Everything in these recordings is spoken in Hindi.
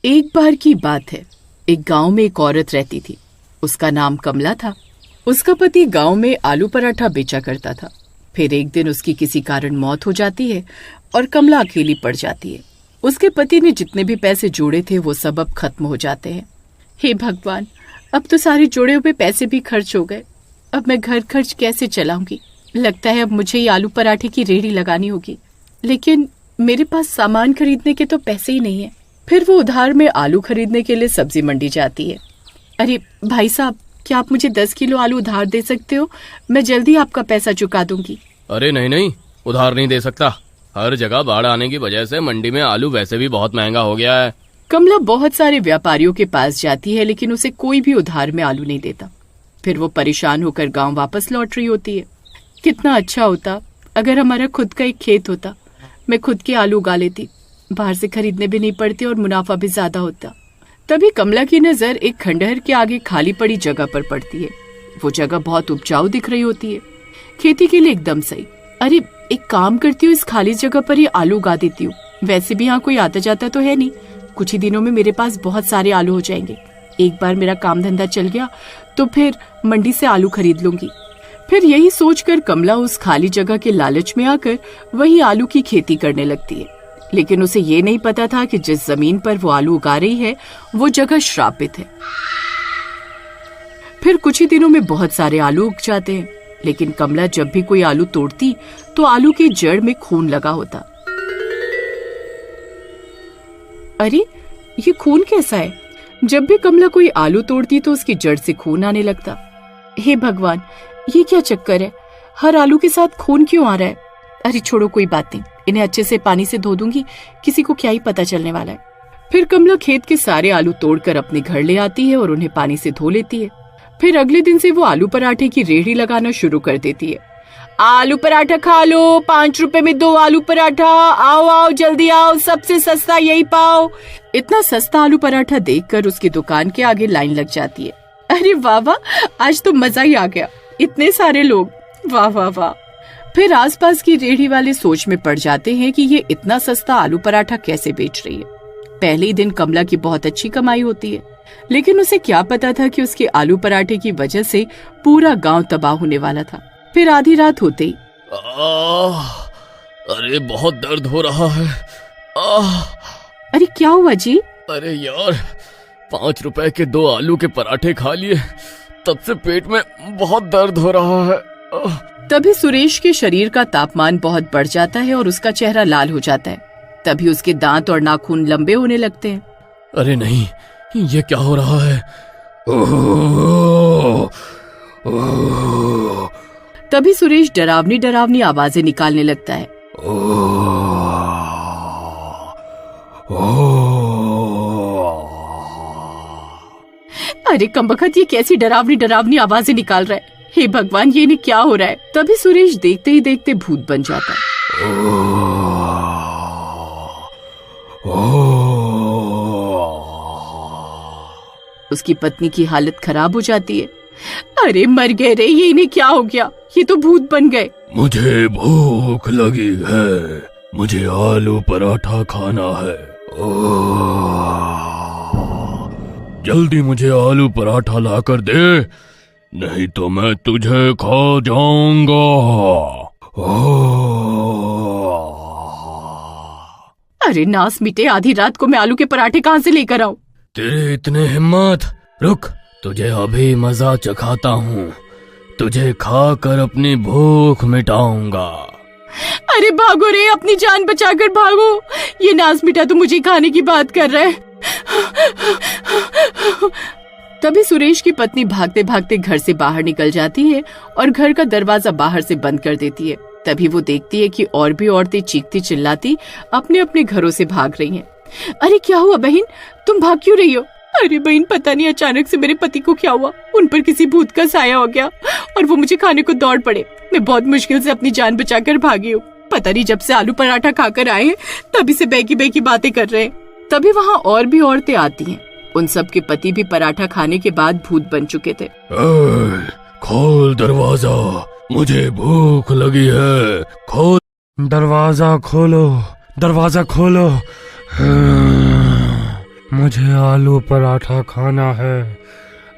एक बार की बात है, एक गांव में एक औरत रहती थी। उसका नाम कमला था। उसका पति गांव में आलू पराठा बेचा करता था। फिर एक दिन उसकी किसी कारण मौत हो जाती है और कमला अकेली पड़ जाती है। उसके पति ने जितने भी पैसे जोड़े थे वो सब अब खत्म हो जाते हैं। हे भगवान, अब तो सारे जोड़े हुए पैसे भी खर्च हो गए। अब मैं घर खर्च कैसे चलाऊंगी? लगता है अब मुझे ही आलू पराठे की रेहड़ी लगानी होगी, लेकिन मेरे पास सामान खरीदने के तो पैसे ही नहीं है। फिर वो उधार में आलू खरीदने के लिए सब्जी मंडी जाती है। अरे भाई साहब, क्या आप मुझे 10 किलो आलू उधार दे सकते हो? मैं जल्दी आपका पैसा चुका दूंगी। अरे नहीं नहीं, उधार नहीं दे सकता। हर जगह बाढ़ आने की वजह से मंडी में आलू वैसे भी बहुत महंगा हो गया है। कमला बहुत सारे व्यापारियों के पास जाती है, लेकिन उसे कोई भी उधार में आलू नहीं देता। फिर वो परेशान होकर गांव वापस लौट रही होती है। कितना अच्छा होता अगर हमारा खुद का एक खेत होता। मैं खुद के आलू उगा लेती, बाहर से खरीदने भी नहीं पड़ते और मुनाफा भी ज्यादा होता। तभी कमला की नजर एक खंडहर के आगे खाली पड़ी जगह पर पड़ती है। वो जगह बहुत उपजाऊ दिख रही होती है, खेती के लिए एकदम सही। अरे एक काम करती हूँ, इस खाली जगह पर ही आलू उगा देती हूँ। वैसे भी यहाँ कोई आता जाता तो है नहीं। कुछ ही दिनों में मेरे पास बहुत सारे आलू हो जाएंगे। एक बार मेरा काम धंधा चल गया तो फिर मंडी से आलू खरीद लूंगी। फिर यही सोचकर कमला उस खाली जगह के लालच में आकर वही आलू की खेती करने लगती है। लेकिन उसे ये नहीं पता था कि जिस जमीन पर वो आलू उगा रही है वो जगह श्रापित है। फिर कुछ ही दिनों में बहुत सारे आलू उग जाते हैं, लेकिन कमला जब भी कोई आलू तोड़ती तो आलू की जड़ में खून लगा होता। अरे ये खून कैसा है? जब भी कमला कोई आलू तोड़ती तो उसकी जड़ से खून आने लगता। हे भगवान, ये क्या चक्कर है? हर आलू के साथ खून क्यों आ रहा है? अरे छोड़ो, कोई बात नहीं, इन्हें अच्छे से पानी से धो दूंगी, किसी को क्या ही पता चलने वाला है। फिर कमला खेत के सारे आलू तोड़कर अपने घर ले आती है और उन्हें पानी से धो लेती है। फिर अगले दिन से वो आलू पराठे की रेहड़ी लगाना शुरू कर देती है। आलू पराठा खा लो, 5 रुपए में 2 आलू पराठा, आओ आओ जल्दी आओ, सबसे सस्ता यही पाओ। इतना सस्ता आलू पराठा देखकर उसकी दुकान के आगे लाइन लग जाती है। अरे वाह वाह, आज तो मजा ही आ गया, इतने सारे लोग, वाह वाह वाह। फिर आसपास की रेहड़ी वाले सोच में पड़ जाते हैं कि ये इतना सस्ता आलू पराठा कैसे बेच रही है। पहले ही दिन कमला की बहुत अच्छी कमाई होती है, लेकिन उसे क्या पता था कि उसके आलू पराठे की वजह से पूरा गांव तबाह होने वाला था। फिर आधी रात होते ही अरे बहुत दर्द हो रहा है। अरे क्या हुआ जी? अरे यार, 5 रुपए के 2 आलू के पराठे खा लिए, तब से पेट में बहुत दर्द हो रहा है। तभी सुरेश के शरीर का तापमान बहुत बढ़ जाता है और उसका चेहरा लाल हो जाता है। तभी उसके दांत और नाखून लंबे होने लगते हैं। अरे नहीं, ये क्या हो रहा है? तभी सुरेश डरावनी डरावनी आवाजें निकालने लगता है। अरे कमबख्त, ये कैसी डरावनी डरावनी आवाजें निकाल रहा है? हे भगवान, ये नहीं क्या हो रहा है? तभी सुरेश देखते ही देखते भूत बन जाता है। उसकी पत्नी की हालत खराब हो जाती है। अरे मर गए रे, ये इन्हें क्या हो गया? ये तो भूत बन गए। मुझे भूख लगी है, मुझे आलू पराठा खाना है। जल्दी मुझे आलू पराठा लाकर दे, नहीं तो मैं तुझे खा जाऊंगा। अरे नास मिटे, आधी रात को मैं आलू के पराठे कहाँ से लेकर आऊं? तेरे इतने हिम्मत, रुक, तुझे अभी मजा चखाता हूँ, तुझे खाकर अपनी भूख मिटाऊंगा। अरे भागो रे, अपनी जान बचाकर भागो, ये नास मिटा तो मुझे खाने की बात कर रहा है। तभी सुरेश की पत्नी भागते भागते घर से बाहर निकल जाती है और घर का दरवाजा बाहर से बंद कर देती है। तभी वो देखती है कि और भी औरतें चीखती चिल्लाती अपने अपने घरों से भाग रही हैं। अरे क्या हुआ बहन, तुम भाग क्यों रही हो? अरे बहन, पता नहीं अचानक से मेरे पति को क्या हुआ, उन पर किसी भूत का साया हो गया और वो मुझे खाने को दौड़ पड़े। मैं बहुत मुश्किल से अपनी जान बचाकर भागी हूँ। पता नहीं जब से आलू पराठा खाकर आए हैं तभी से बेकी बेकी बातें कर रहे हैं। तभी वहाँ और भी औरतें आती हैं। उन सब के पति भी पराठा खाने के बाद भूत बन चुके थे। खोल दरवाजा, मुझे भूख लगी है, खोल दरवाजा, खोलो दरवाजा खोलो। मुझे आलू पराठा खाना है।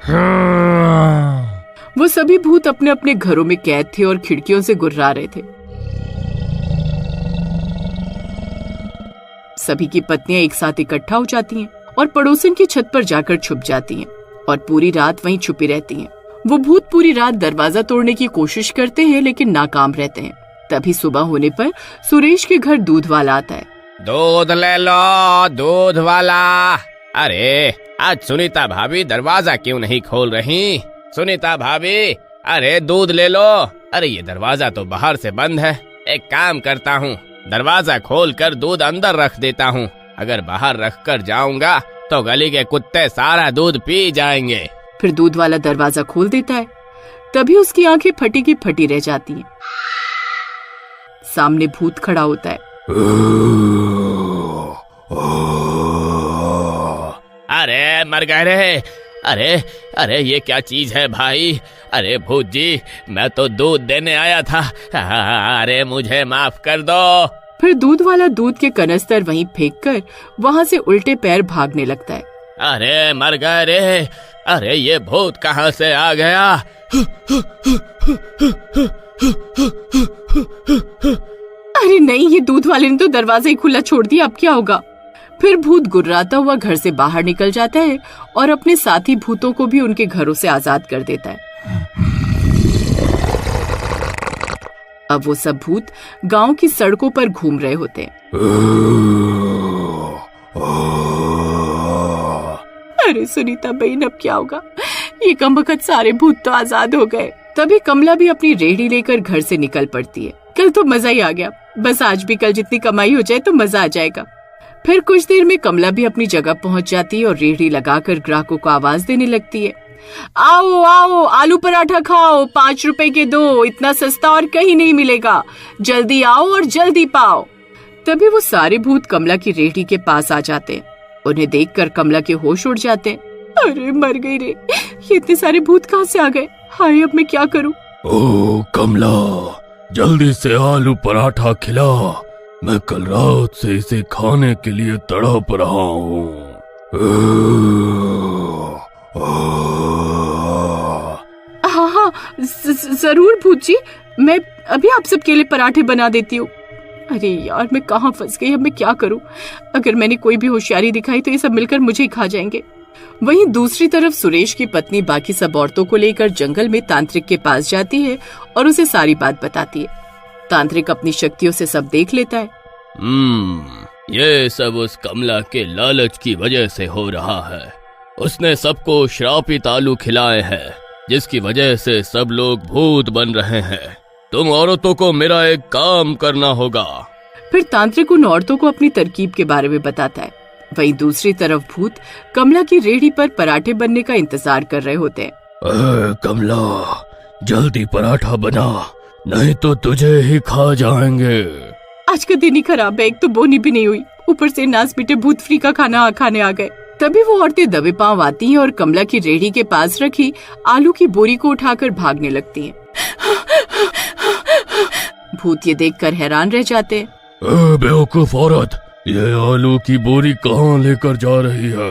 हाँ। वो सभी भूत अपने अपने घरों में कैद थे और खिड़कियों से गुर्रा रहे थे। सभी की पत्नियां एक साथ इकट्ठा हो जाती हैं और पड़ोसन की छत पर जाकर छुप जाती हैं और पूरी रात वहीं छुपी रहती हैं। वो भूत पूरी रात दरवाजा तोड़ने की कोशिश करते हैं लेकिन नाकाम रहते हैं। तभी सुबह होने पर सुरेश के घर दूध वाला आता है। दूध ले लो, दूध वाला। अरे आज सुनीता भाभी दरवाजा क्यों नहीं खोल रही? सुनीता भाभी, अरे दूध ले लो। अरे ये दरवाजा तो बाहर से बंद है। एक काम करता हूँ, दरवाजा खोलकर दूध अंदर रख देता हूँ। अगर बाहर रख कर जाऊंगा तो गली के कुत्ते सारा दूध पी जाएंगे। फिर दूध वाला दरवाजा खोल देता है। तभी उसकी आंखें फटी की फटी रह जाती हैं। सामने भूत खड़ा होता है। अरे मर गए रे। अरे अरे ये क्या चीज है भाई? अरे भूत जी, मैं तो दूध देने आया था। अरे मुझे माफ कर दो। फिर दूध वाला दूध के कनस्तर वहीं फेंककर वहां से उल्टे पैर भागने लगता है। अरे मर गए रे। अरे ये भूत कहाँ से आ गया? अरे नहीं, ये दूध वाले ने तो दरवाजा ही खुला छोड़ दिया, अब क्या होगा? फिर भूत गुर्राता हुआ घर से बाहर निकल जाता है और अपने साथी भूतों को भी उनके घरों से आजाद कर देता है। अब वो सब भूत गांव की सड़कों पर घूम रहे होते हैं। अरे सुनीता बहन, अब क्या होगा? ये कमबख्त सारे भूत तो आजाद हो गए। तभी कमला भी अपनी रेहड़ी लेकर घर से निकल पड़ती है। कल तो मजा ही आ गया, बस आज भी कल जितनी कमाई हो जाए तो मजा आ जाएगा। फिर कुछ देर में कमला भी अपनी जगह पहुंच जाती है और रेहड़ी लगाकर ग्राहकों को आवाज देने लगती है। आओ आओ, आलू पराठा खाओ, 5 रुपए के दो, इतना सस्ता और कहीं नहीं मिलेगा, जल्दी आओ और जल्दी पाओ। तभी वो सारे भूत कमला की रेहड़ी के पास आ जाते हैं। उन्हें देखकर कमला के होश उड़ जाते हैं। अरे मर गई रे, ये इतने सारे भूत कहाँ से आ गए? हाय, अब मैं क्या करूं? ओ कमला, जल्दी से आलू पराठा खिला, मैं कल रात से इसे खाने के लिए तड़प रहा हूँ। हाँ हाँ, जरूर भूत जी, मैं अभी आप सबके लिए पराठे बना देती हूँ। अरे यार, मैं कहाँ फंस गई, अब मैं क्या करूँ? अगर मैंने कोई भी होशियारी दिखाई तो ये सब मिलकर मुझे ही खा जाएंगे। वहीं दूसरी तरफ सुरेश की पत्नी बाकी सब औरतों को लेकर जंगल में तांत्रिक के पास जाती है और उसे सारी बात बताती है। तांत्रिक अपनी शक्तियों से सब देख लेता है। ये सब उस कमला के लालच की वजह से हो रहा है। उसने सबको श्रापित आलू खिलाए हैं, जिसकी वजह से सब लोग भूत बन रहे हैं। तुम औरतों को मेरा एक काम करना होगा। फिर तांत्रिक उन औरतों को अपनी तरकीब के बारे में बताता है। वहीं दूसरी तरफ भूत कमला की रेहड़ी पर पराठे बनने का इंतजार कर रहे होते हैं। कमला, जल्दी पराठा बना, नहीं तो तुझे ही खा जाएंगे। आज का दिन ही खराब है, एक तो बोनी भी नहीं हुई, ऊपर से नास पीटे भूत फ्री का खाना खाने आ गए। तभी वो औरतें दबे पांव आती हैं और कमला की रेहड़ी के पास रखी आलू की बोरी को उठाकर भागने लगती हैं। भूत ये देखकर हैरान रह जाते हैं। बेवकूफ औरत, ये आलू की बोरी कहाँ लेकर जा रही है?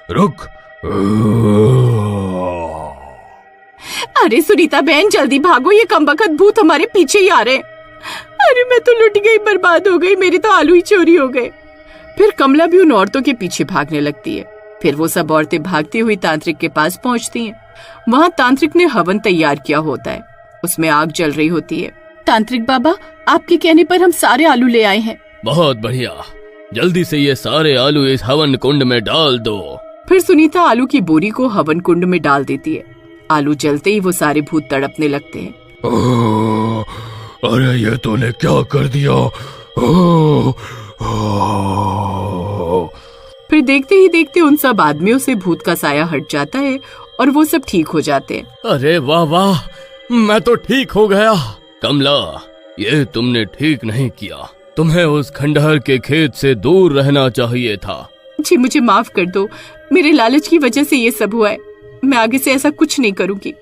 रुक। अरे सुनीता बहन, जल्दी भागो, ये कमबख्त भूत हमारे पीछे ही आ रहे हैं। अरे मैं तो लुट गई, बर्बाद हो गई, मेरे तो आलू ही चोरी हो गए। फिर कमला भी उन औरतों के पीछे भागने लगती है। फिर वो सब औरतें भागती हुई तांत्रिक के पास पहुंचती हैं। वहाँ तांत्रिक ने हवन तैयार किया होता है, उसमें आग जल रही होती है। तांत्रिक बाबा, आपके कहने पर हम सारे आलू ले आए हैं। बहुत बढ़िया, जल्दी से ये सारे आलू इस हवन कुंड में डाल दो। फिर सुनीता आलू की बोरी को हवन कुंड में डाल देती है। आलू जलते ही वो सारे भूत तड़पने लगते हैं। अरे ये तूने क्या कर दिया? फिर देखते ही देखते उन सब आदमियों से भूत का साया हट जाता है और वो सब ठीक हो जाते हैं। अरे वाह वाह, मैं तो ठीक हो गया। कमला, ये तुमने ठीक नहीं किया, तुम्हें उस खंडहर के खेत से दूर रहना चाहिए था। जी मुझे माफ कर दो, मेरे लालच की वजह से ये सब हुआ है, मैं आगे से ऐसा कुछ नहीं करूंगी।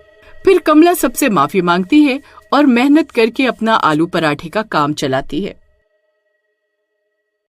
फिर कमला सबसे माफी मांगती है और मेहनत करके अपना आलू पराठे का काम चलाती है।